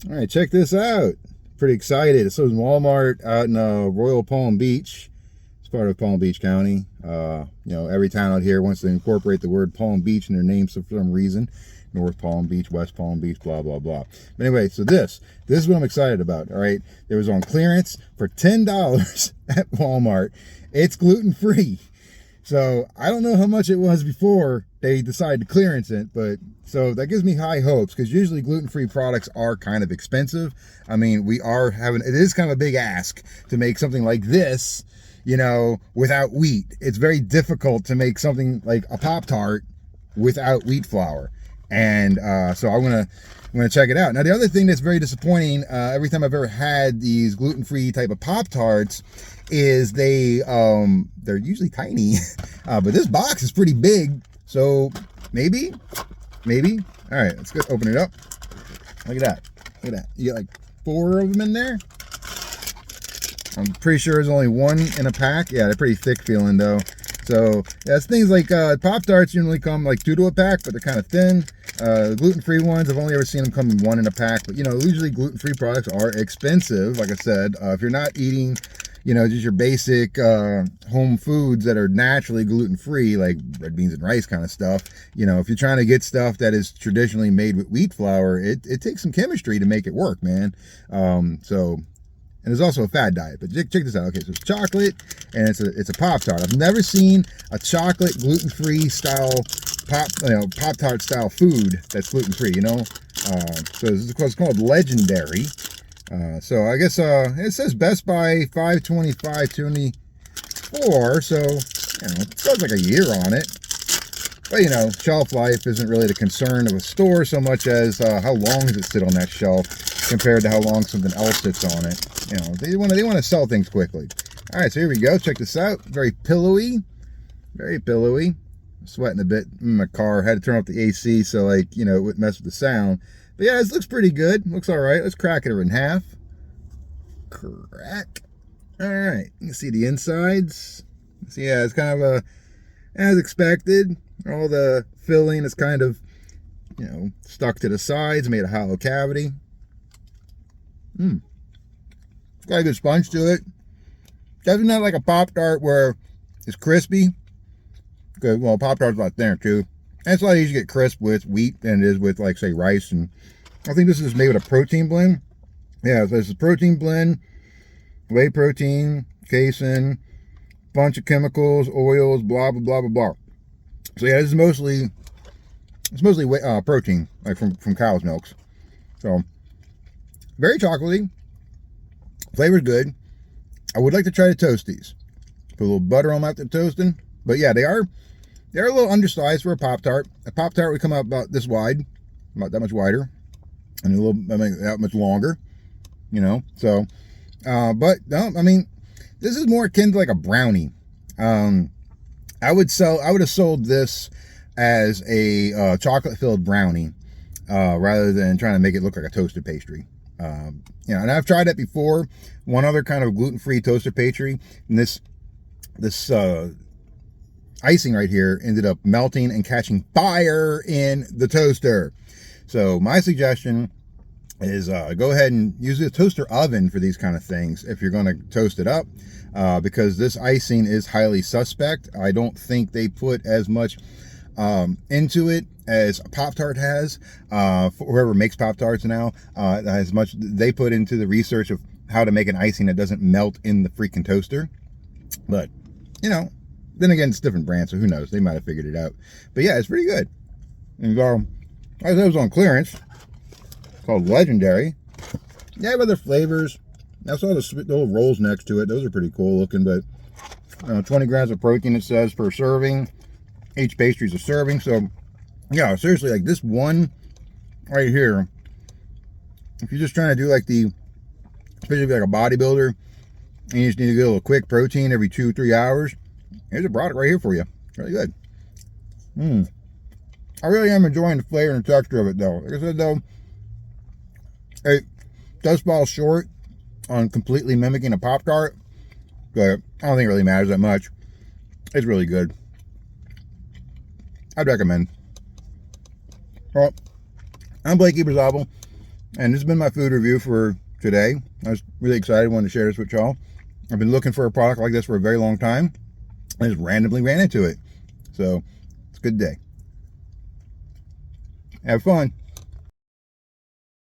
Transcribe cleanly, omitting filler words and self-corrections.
All right, check this out. Pretty excited. This was Walmart out in Royal Palm Beach. It's part of Palm Beach County. Every town out here wants to incorporate the word Palm Beach in their names for some reason. North Palm Beach, West Palm Beach, blah, blah, blah. But anyway, so this is what I'm excited about, all right? It was on clearance for $10 at Walmart. It's gluten-free. So I don't know how much it was before they decided to clearance it, but so that gives me high hopes because usually gluten-free products are kind of expensive. I mean, it is kind of a big ask to make something like this, without wheat. It's very difficult to make something like a Pop-Tart without wheat flour. And so I'm gonna check it out. Now, the other thing that's very disappointing, every time I've ever had these gluten-free type of Pop-Tarts, is they're usually tiny, but this box is pretty big. So maybe. All right, let's go open it up. Look at that. You got like 4 of them in there. I'm pretty sure there's only 1 in a pack. Yeah, they're pretty thick feeling though. So that's things like Pop-Tarts usually come like 2 to a pack, but they're kind of thin. Gluten-free ones, I've only ever seen them come in 1 in a pack. But usually gluten-free products are expensive. Like I said, if you're not eating, just your basic home foods that are naturally gluten-free, like red beans and rice kind of stuff. If you're trying to get stuff that is traditionally made with wheat flour, it takes some chemistry to make it work, man. And there's also a fad diet, but check this out. Okay, so it's chocolate and it's a Pop-Tart. I've never seen a chocolate gluten-free style Pop-Tart style food that's gluten-free, So this is called Legendary. So I guess it says Best By 5/25/24, so it feels like a year on it. But shelf life isn't really the concern of a store so much as how long does it sit on that shelf compared to how long something else sits on it. They want to sell things quickly. All right, so here we go. Check this out. Very pillowy. I'm sweating a bit in my car. Had to turn off the AC so it wouldn't mess with the sound. But yeah, this looks pretty good. Looks all right. Let's crack it in half. Crack. All right. You can see the insides. So yeah, it's kind of as expected. All the filling is kind of, stuck to the sides, made a hollow cavity. It's got a good sponge to it. Definitely not like a Pop-Tart where it's crispy. Good. Well, Pop-Tart's a lot thinner too. And it's a lot easier to get crisp with wheat than it is with, like, say, rice. And I think this is made with a protein blend. Yeah, so it's a protein blend, whey protein, casein, bunch of chemicals, oils, blah, blah, blah, blah, blah. So yeah, it's mostly protein, like from cow's milks. So very chocolatey. Flavor's good. I would like to try to toast these. Put a little butter on them after toasting. But yeah, they're a little undersized for a Pop-Tart. A Pop-Tart would come out about this wide, about that much wider, and that much longer, So, but no, this is more akin to like a brownie. I would have sold this as a chocolate-filled brownie rather than trying to make it look like a toasted pastry. And I've tried that before. One other kind of gluten-free toasted pastry, and this icing right here ended up melting and catching fire in the toaster. So my suggestion is go ahead and use a toaster oven for these kind of things if you're going to toast it up, because this icing is highly suspect. I don't think they put as much into it as Pop-Tart has. Whoever makes Pop-Tarts now, as much they put into the research of how to make an icing that doesn't melt in the freaking toaster. But then again, it's different brands, so who knows? They might have figured it out. But yeah, it's pretty good. And I said it was on clearance. It's called Legendary. They have other flavors. I saw the little rolls next to it. Those are pretty cool looking, but 20 grams of protein, it says, per serving. Each pastry is a serving. So yeah, seriously, like this one right here, if you're just trying to do especially like a bodybuilder, and you just need to get a little quick protein every 2-3 hours, here's a product right here for you. Really good. I really am enjoying the flavor and the texture of it though. Like I said though, it does fall short on completely mimicking a Pop-Tart, but I don't think it really matters that much. It's really good. I'd recommend. Well, I'm Blake Ebersabel. And this has been my food review for today. I was really excited, wanted to share this with y'all. I've been looking for a product like this for a very long time. I just randomly ran into it. So it's a good day. Have fun.